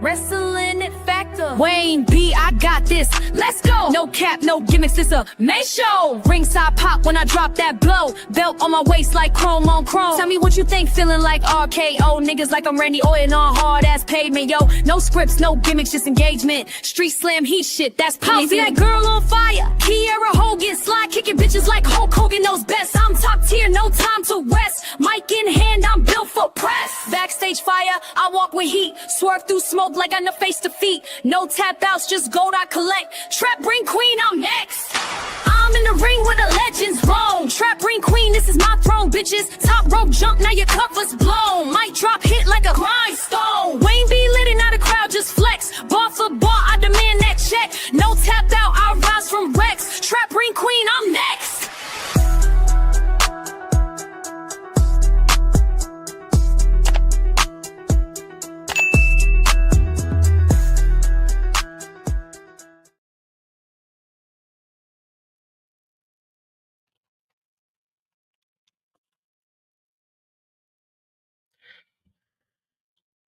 Wrestling it factor. Wayne B, I got this. Let's go. No cap, no gimmicks. It's a May show. Ringside pop when I drop that blow. Belt on my waist like chrome on chrome. Tell me what you think, feeling like RKO. Niggas like I'm Randy Orton on hard ass pavement, yo. No scripts, no gimmicks, just engagement. Street slam heat shit, that's power. See that girl on fire. Kiera Hogan, slide kicking bitches like Hulk Hogan knows best. I'm top tier, no time to rest. Mic in hand, I'm built for press. Backstage fire, I walk with heat. Swerve through smoke like I know face to feet. No tap outs, just gold I collect. Trap ring queen, I'm next. I'm in the ring where the legends roam. Trap ring queen, this is my throne, bitches. Top rope jump, now your cover's blown. Mic drop hit like a grindstone. Wayne B lit and now the crowd just flex. Bar for bar, I demand that check. No tapped out, I rise from Rex. Trap ring queen, I'm next.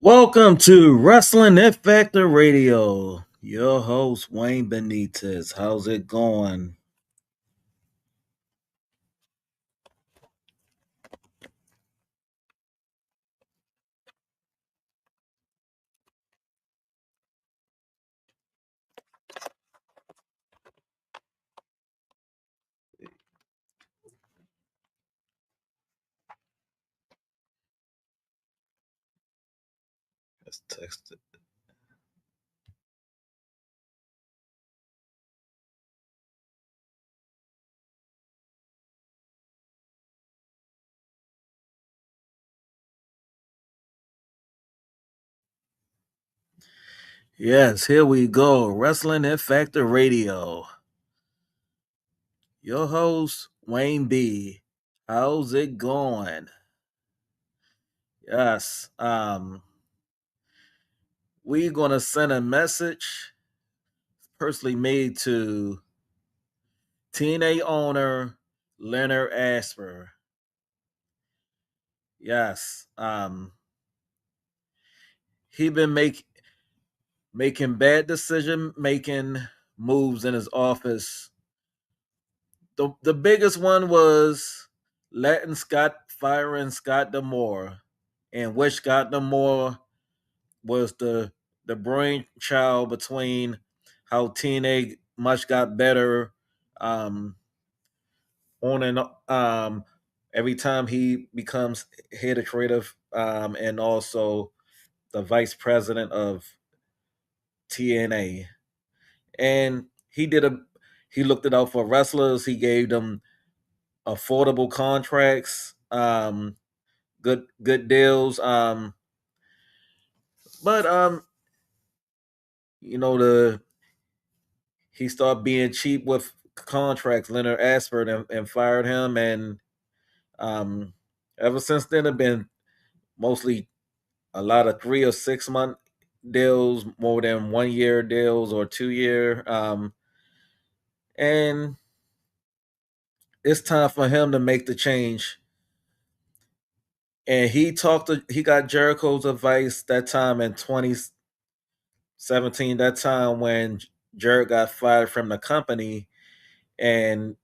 Welcome to Wrestling It Factor Radio. Your host, Wayne Benitez. How's it going? Let's text it. Yes, here we go. Wrestling It Factor Radio. Your host, Wayne B. How's it going? Yes. We're gonna send a message personally made to TNA owner Leonard Asper. Yes. He been making bad decision making moves in his office. The biggest one was firing Scott D'Amore, and which Scott D'Amore was the brainchild between how TNA much got better on and every time he becomes head of creative and also the vice president of TNA. And he looked it out for wrestlers. He gave them affordable contracts, good deals. But he started being cheap with contracts, Leonard Asper, and fired him. And ever since then, have been mostly a lot of 3 or 6 month deals, more than 1 year deals or 2 year. And it's time for him to make the change. And he got Jericho's advice that time in 2017, that time when Jericho got fired from the company. And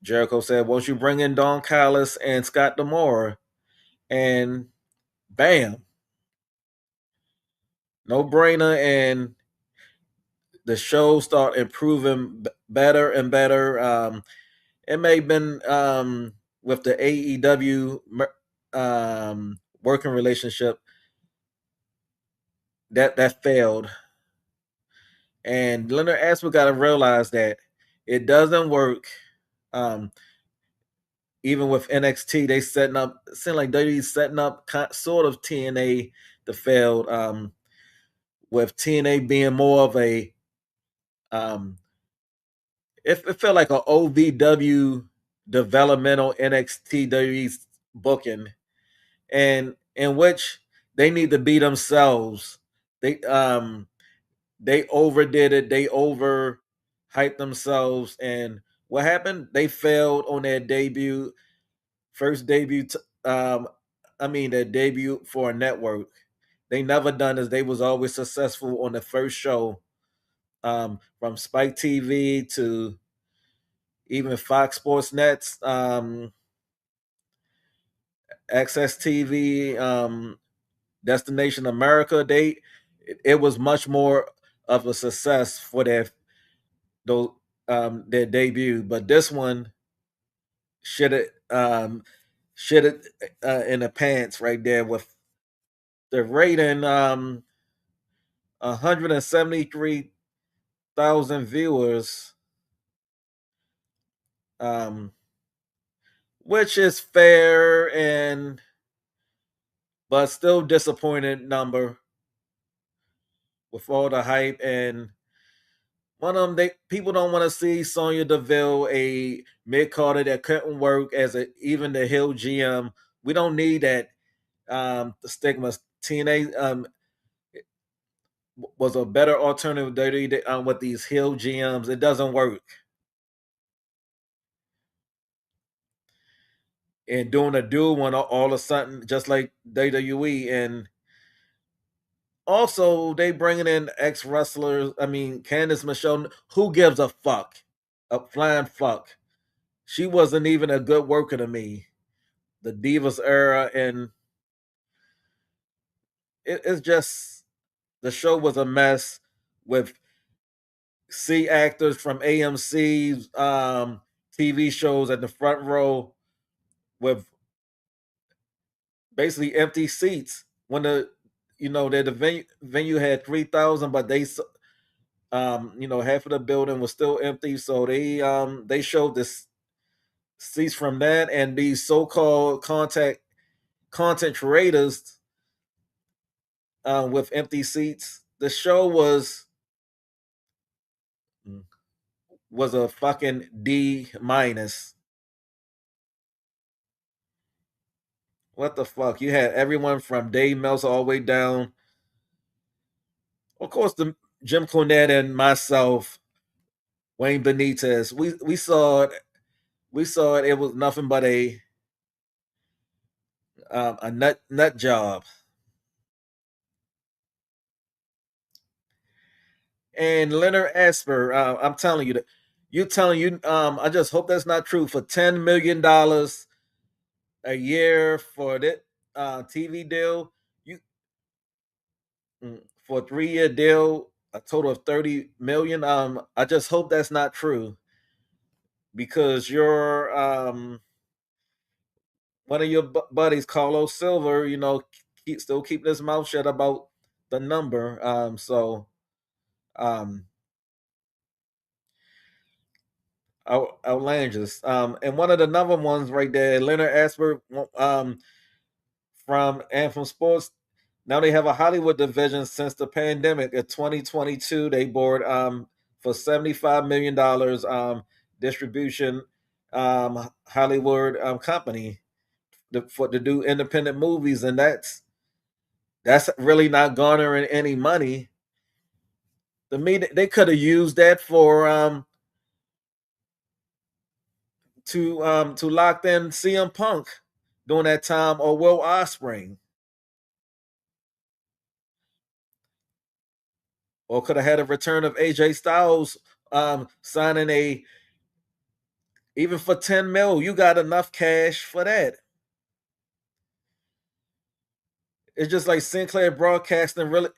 Jericho said, won't you bring in Don Callis and Scott D'Amore? And bam, no brainer. And the show start improving better and better. It may have been with the AEW working relationship that failed. And Leonard Asper got to realize that it doesn't work. Even with NXT, they seem like WWE setting up sort of TNA to fail. With TNA being more of a, it felt like an OVW developmental NXT WWE booking, and in which they need to be themselves. They overdid it. They overhyped themselves, and what happened? They failed on their debut, their debut for a network, they never done is they was always successful on the first show, from Spike TV to even Fox Sports Nets, Access TV, Destination America. It was much more of a success for those their debut, but this one should have should have in the pants right there with the rating, 173,000 viewers, um, which is fair and but still disappointed number with all the hype. And one of them, they people don't want to see Sonya Deville, a mid carder that couldn't work as even the Hill GM. We don't need that. The stigma. TNA was a better alternative with these Hill GMs. It doesn't work. And doing a dual one all of a sudden, just like WWE. And also, they bringing in ex wrestlers. I mean, Candice Michelle. Who gives a fuck? A flying fuck. She wasn't even a good worker to me. The Divas era, and it's just the show was a mess with C actors from AMC's TV shows at the front row with basically empty seats when the venue had 3,000, but half of the building was still empty, so they showed this seats from that, and these so-called content creators with empty seats. The show was a fucking D minus. What the fuck? You had everyone from Dave Meltzer all the way down. Of course, the Jim Cornette and myself, Wayne Benitez. We saw it. We saw it. It was nothing but a nut job. And Leonard Asper, I'm telling you that you telling you. I just hope that's not true. For $10 million a year for that TV deal, you for a 3-year deal, a total of 30 million. I just hope that's not true because your one of your buddies, Carlos Silver, still keeping his mouth shut about the number. Um, outlandish. And one of the number ones right there, Leonard Asper, from Anthem Sports. Now they have a Hollywood division since the pandemic. In 2022, they bought for $75 million distribution Hollywood company to do independent movies, and that's really not garnering any money. To me, they could have used that for to lock in CM Punk during that time, or Will Ospreay, or could have had a return of AJ Styles signing a even for 10 mil. You got enough cash for that. It's just like Sinclair Broadcasting. Really,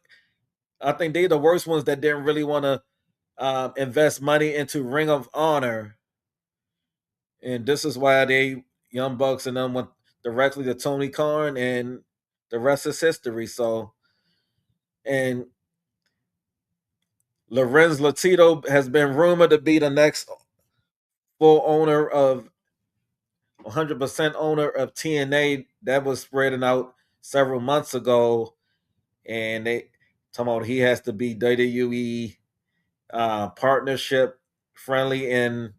I think they're the worst ones that didn't really want to invest money into Ring of Honor, and this is why they Young Bucks and them went directly to Tony Khan, and the rest is history. So, and Lorenz Latito has been rumored to be the next full owner of 100% owner of TNA. That was spreading out several months ago, and they talking about he has to be WWE partnership friendly, and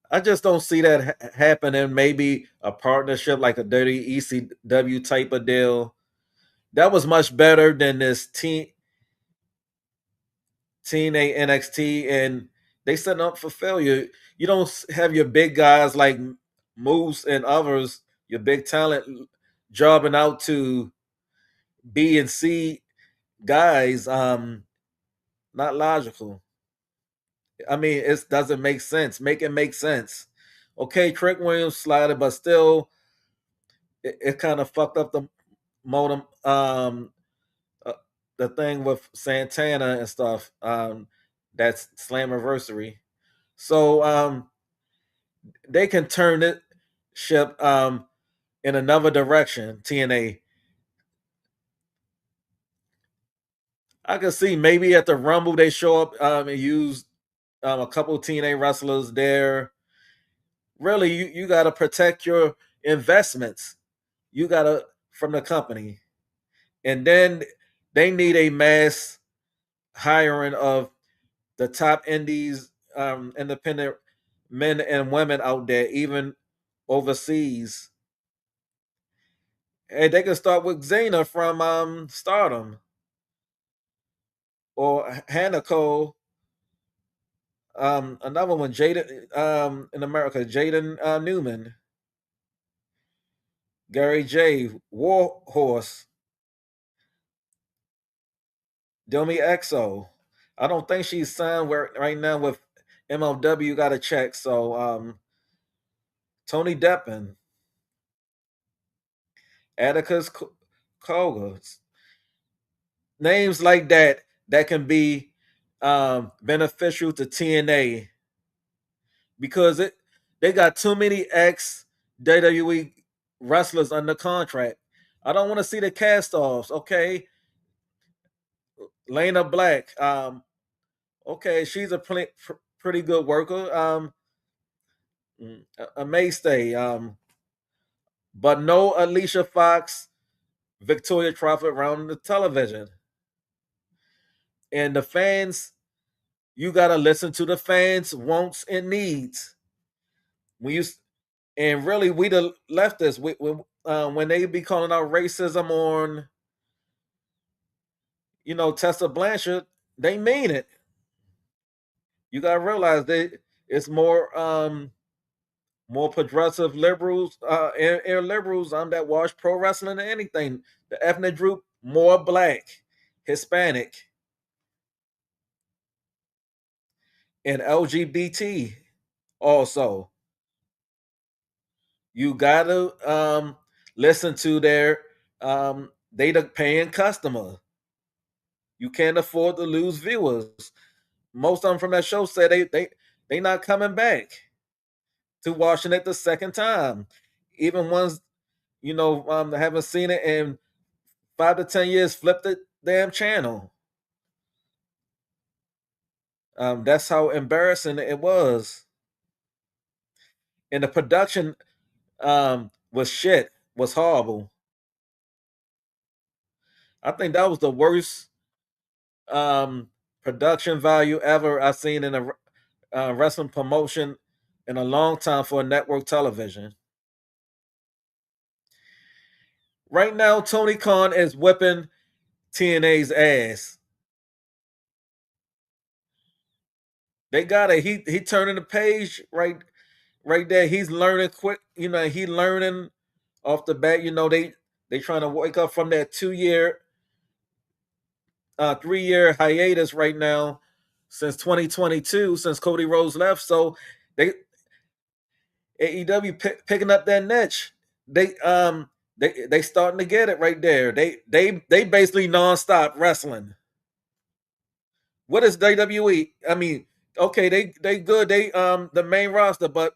I just don't see that happening. Maybe a partnership like a dirty ECW type of deal. That was much better than this TNA NXT, and they setting up for failure. You don't have your big guys like Moose and others, your big talent, jobbing out to B and C guys, not logical. I mean, it doesn't make sense. Make it make sense. Okay, Trick Williams slided, but still, it kind of fucked up the modem. Uh, the thing with Santana and stuff. That's Slammiversary. So they can turn it ship in another direction. TNA. I can see maybe at the Rumble they show up and use a couple of TNA wrestlers there. Really, you got to protect your investments. You got to from the company, and then they need a mass hiring of the top indies, independent men and women out there, even overseas. And they can start with Xena from Stardom or Hannah Cole. Another one, Jaden in America, Jaden Newman, Gary J, Warhorse, Domi Exo. I don't think she's signed right now with MLW. Got to check. So Tony Deppen, Atticus Koga, names like that can be beneficial to TNA because they got too many ex WWE wrestlers under contract. I don't want to see the cast offs. Okay, Lena Black. Okay, she's a pretty good worker. A mainstay. But no Alicia Fox, Victoria Crawford around the television. And the fans, you gotta listen to the fans' wants and needs. When you and really we the leftists, when they be calling out racism on, Tessa Blanchard, they mean it. You gotta realize that it's more progressive liberals and liberals that watch pro wrestling than anything. The ethnic group more black, Hispanic, and LGBT also. You gotta listen to their they the paying customer. You can't afford to lose viewers. Most of them from that show said they not coming back to watching it the second time. Even ones that haven't seen it in 5 to 10 years, flip the damn channel. That's how embarrassing it was. And the production was shit, was horrible. I think that was the worst um, production value ever I've seen in a wrestling promotion in a long time for a network television. Right now, Tony Khan is whipping TNA's ass. They got it. He turning the page right there. He's learning quick. He learning off the bat. They trying to wake up from that 2 year, 3 year hiatus right now since 2022, since Cody Rhodes left. So they AEW picking up that niche. They starting to get it right there. They basically nonstop wrestling. What is WWE? I mean, okay, they good. They the main roster, but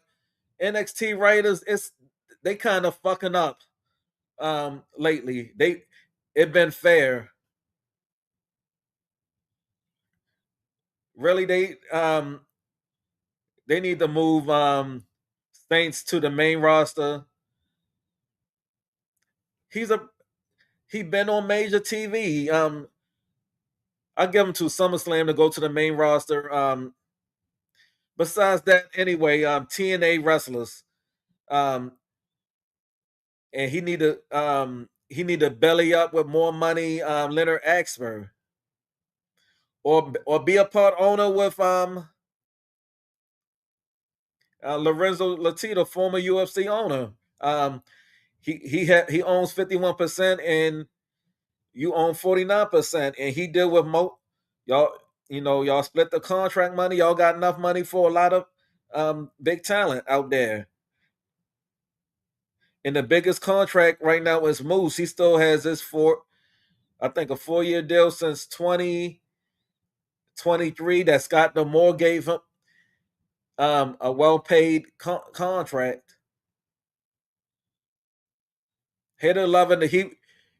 NXT writers, they kind of fucking up lately. It been fair. Really, they need to move Saints to the main roster. He's a he been on major TV. I give him to SummerSlam to go to the main roster. Besides that, anyway, TNA wrestlers, um, and he need to belly up with more money. Leonard Asper, or be a part owner with Lorenzo Latito, former UFC owner. he owns 51% and you own 49%, and he deal with y'all. Y'all split the contract money. Y'all got enough money for a lot of big talent out there. And the biggest contract right now is Moose. He still has this I think a 4-year deal since 2023 that Scott Demore gave him a well-paid contract. Hit 11.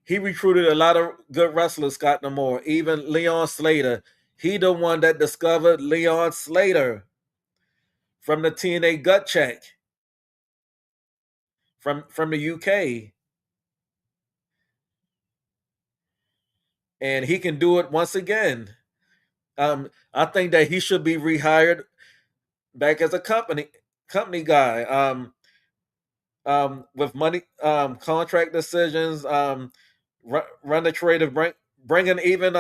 He recruited a lot of good wrestlers. Scott Demore, even Leon Slater. He the one that discovered Leon Slater from the TNA Gut Check from the UK, and he can do it once again. I think that he should be rehired back as a company guy. With money, contract decisions, run the creative, bringing even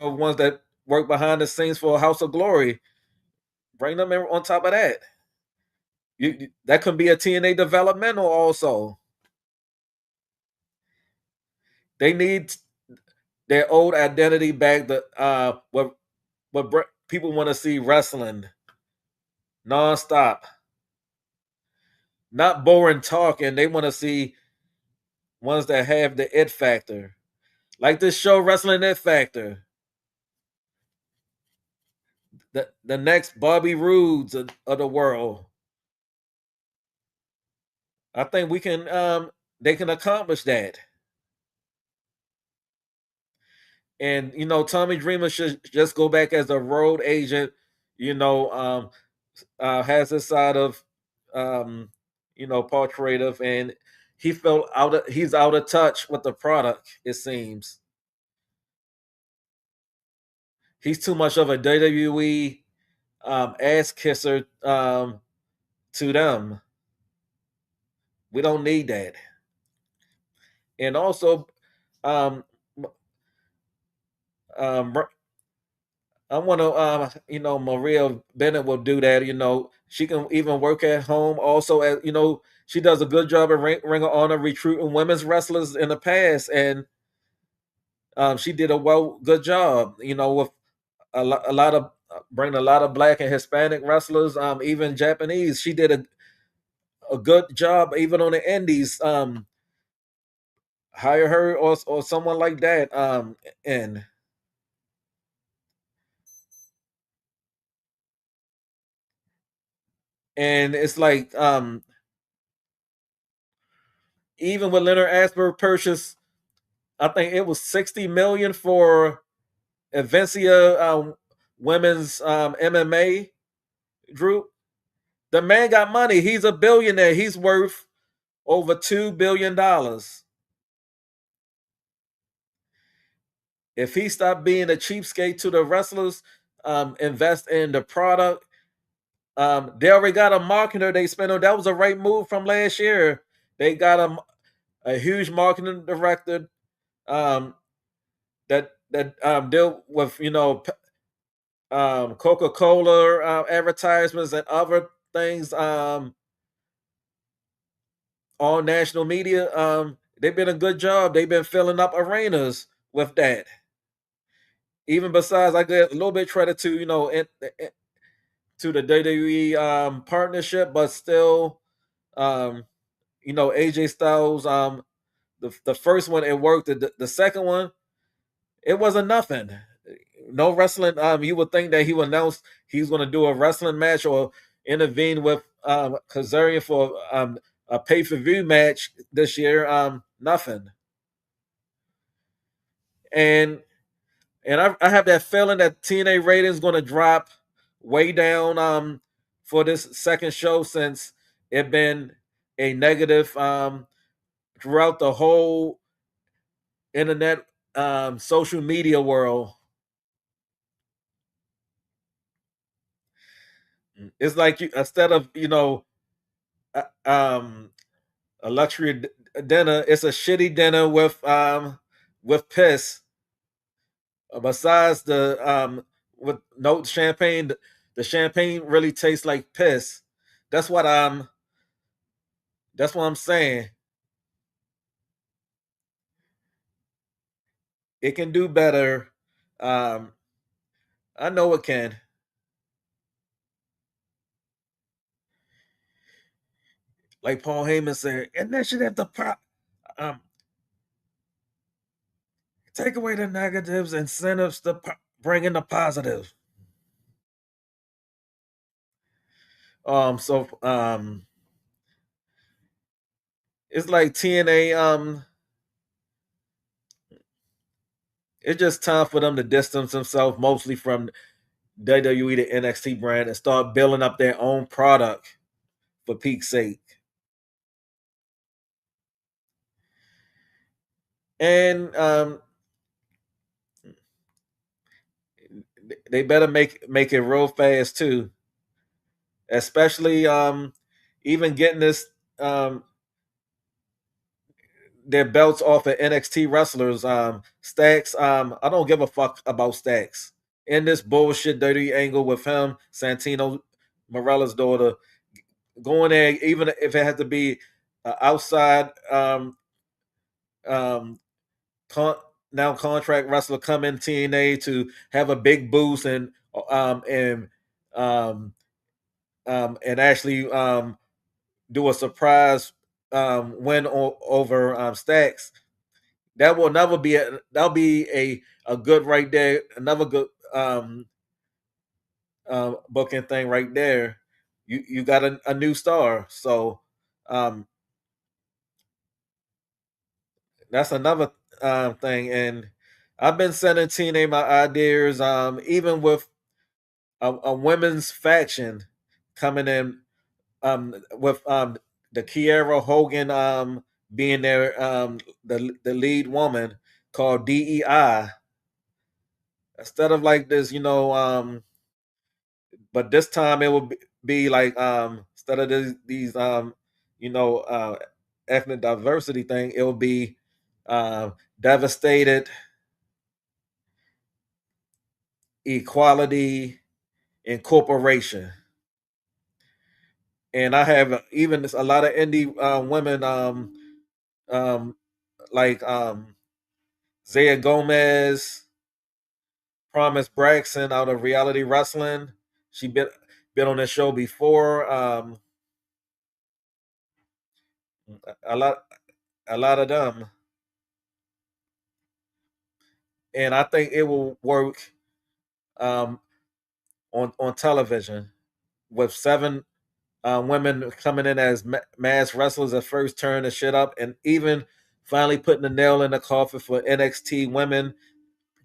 ones that work behind the scenes for House of Glory. Bring them in on top of that. That could be a TNA developmental also. They need their old identity back. What people want to see wrestling nonstop, not boring talking. They want to see ones that have the it factor, like this show, Wrestling It Factor. The next Bobby Roodes of the world. I think we can. They can accomplish that. And Tommy Dreamer should just go back as a road agent. Has this side of portraitive, and he's out of touch with the product. It seems he's too much of a WWE ass kisser to them. We don't need that. And also, um, um, I want to, Maria Bennett will do that. She can even work at home. Also, as she does a good job of Ring of Honor recruiting women's wrestlers in the past, and she did a good job. With a lot of bringing a lot of Black and Hispanic wrestlers, even Japanese. She did a good job, even on the Indies. Hire her or someone like that. And it's like even with Leonard Asper purchase, I think it was 60 million for Avencia women's MMA group. The man got money. He's a billionaire. He's worth over $2 billion. If he stopped being a cheapskate to the wrestlers, invest in the product. They already got a marketer they spent on. That was a right move from last year. They got a huge marketing director that deal with Coca-Cola advertisements and other things on national media. They've been a good job. They've been filling up arenas with that. Even besides, I get a little bit credit to to the WWE partnership, but still, AJ Styles, the first one it worked. The second one, it wasn't nothing. No wrestling. You would think that he would announce he's going to do a wrestling match or intervene with Kazarian for a pay-per-view match this year. Nothing. And I have that feeling that TNA ratings going to drop way down for this second show since it been a negative throughout the whole internet social media world. It's like you instead of uh, um a luxury dinner, it's a shitty dinner with piss. Besides the with no champagne, the champagne really tastes like piss. That's what I'm. That's what I'm saying. It can do better. Um, I know it can. Like Paul Heyman said, initiative the um, take away the negatives, incentives to bring in the positive. So it's like TNA. It's just time for them to distance themselves mostly from WWE to NXT brand and start building up their own product for peak's sake. And they better make it real fast too. Especially even getting this um their belts off of NXT wrestlers. Stacks, I don't give a fuck about Stacks. In this bullshit dirty angle with him, Santino Morella's daughter, going there, even if it has to be outside um con- now contract wrestler come in TNA to have a big boost um and actually do a surprise win over Stacks. That will never be that'll be a good right there. Another good booking thing right there. You got a new star, so um, that's another thing. And I've been sending TNA my ideas, even with a women's faction coming in with the Kiera Hogan being there, the lead woman called DEI. Instead of like this, but this time it will be like instead of these you know uh, ethnic diversity thing, it will be devastated equality incorporation. And I have even a lot of indie women um, like Zaya Gomez, Promise Braxton out of Reality Wrestling. She been on this show before. A lot of them, and I think it will work um, on television with seven women coming in as mass wrestlers at first, turn the shit up, and even finally putting the nail in the coffin for NXT women.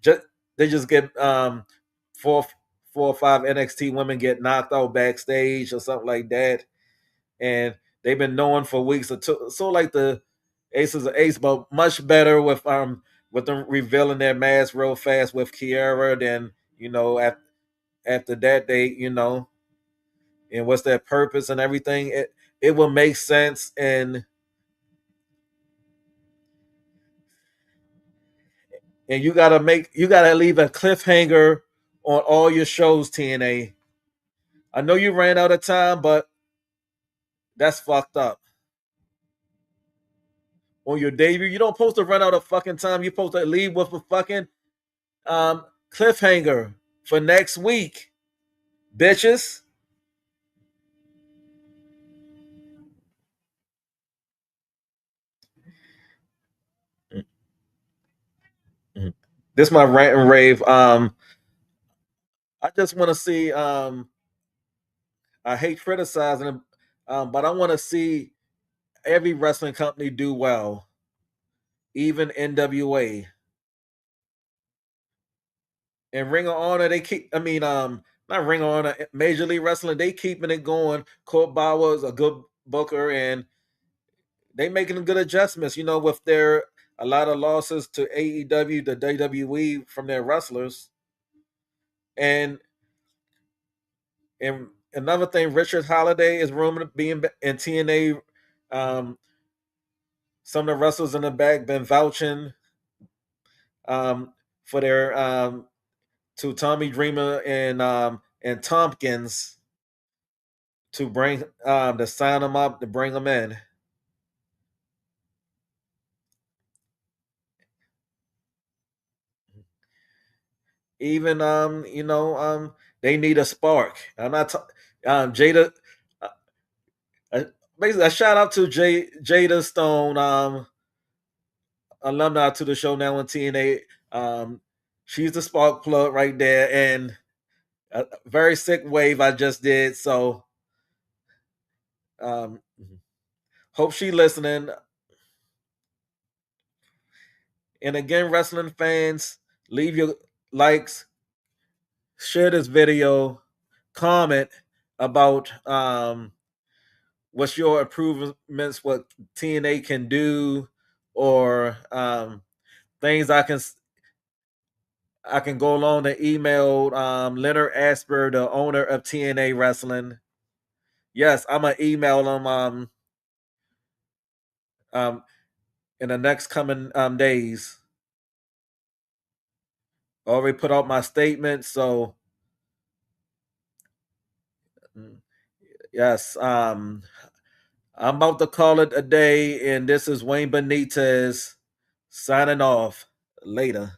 Just they just get four four or five NXT women get knocked out backstage or something like that, and they've been known for weeks or two. So like the Aces of Ace, but much better with them revealing their mask real fast with Kiera. Then after that they and what's their purpose and everything. It will make sense, and you gotta leave a cliffhanger on all your shows. TNA. I know you ran out of time, but that's fucked up. On your debut, you don't supposed to run out of fucking time. You're supposed to leave with a fucking cliffhanger for next week, bitches. Mhm. This is my rant and rave. I just want to see. I hate criticizing them, but I want to see every wrestling company do well, even NWA and Ring of Honor. They keep. I mean, not Ring of Honor, Major League Wrestling, they keeping it going. Court Bauer is a good booker, and they making good adjustments, with their a lot of losses to AEW, the WWE from their wrestlers. And another thing, Richard Holiday is rumored to be in TNA. Some of the wrestlers in the back been vouching for their to Tommy Dreamer and Tompkins to bring to sign them up, to bring them in. Even they need a spark. I'm not Jada. Basically, a shout out to Jada Stone, alumni to the show now in TNA. She's the spark plug right there, and a very sick wave I just did. So, hope she listening. And again, wrestling fans, leave your likes, share this video, comment about what's your improvements, what TNA can do, or things I can go along to email Leonard Asper, the owner of TNA Wrestling. Yes, I'm gonna email him in the next coming days. Already put out my statement, so yes, I'm about to call it a day, and this is Wayne Benitez signing off. Later.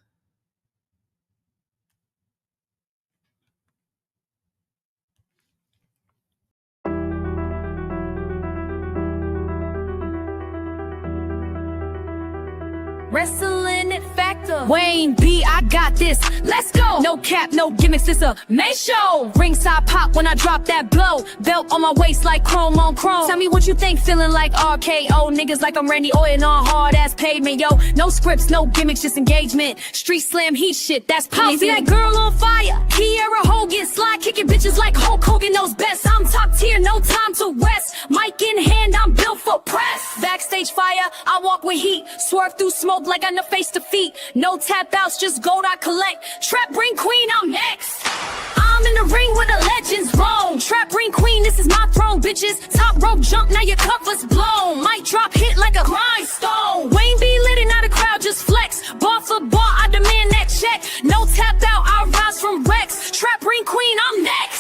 Wrestling it factor. Wayne B, I got this. Let's go. No cap, no gimmicks. It's a May show. Ringside pop when I drop that blow. Belt on my waist like chrome on chrome. Tell me what you think, feeling like RKO. Niggas like I'm Randy Orton on hard ass pavement, yo. No scripts, no gimmicks, just engagement. Street slam heat shit, that's power. See that girl on fire. Kiera Hogan, slide kicking bitches like Hulk Hogan knows best. I'm top tier, no time to rest. Mic in hand, I'm built for press. Backstage fire, I walk with heat. Swerve through smoke like I know face to feet. No tap outs, just gold I collect. Trap ring queen, I'm next. I'm in the ring where the legends roam. Trap ring queen, this is my throne, bitches. Top rope jump, now your cover's blown. Mic drop hit like a grindstone. Wayne B lit and now the crowd just flex. Bar for bar, I demand that check. No tap out, I rise from Rex. Trap ring queen, I'm next.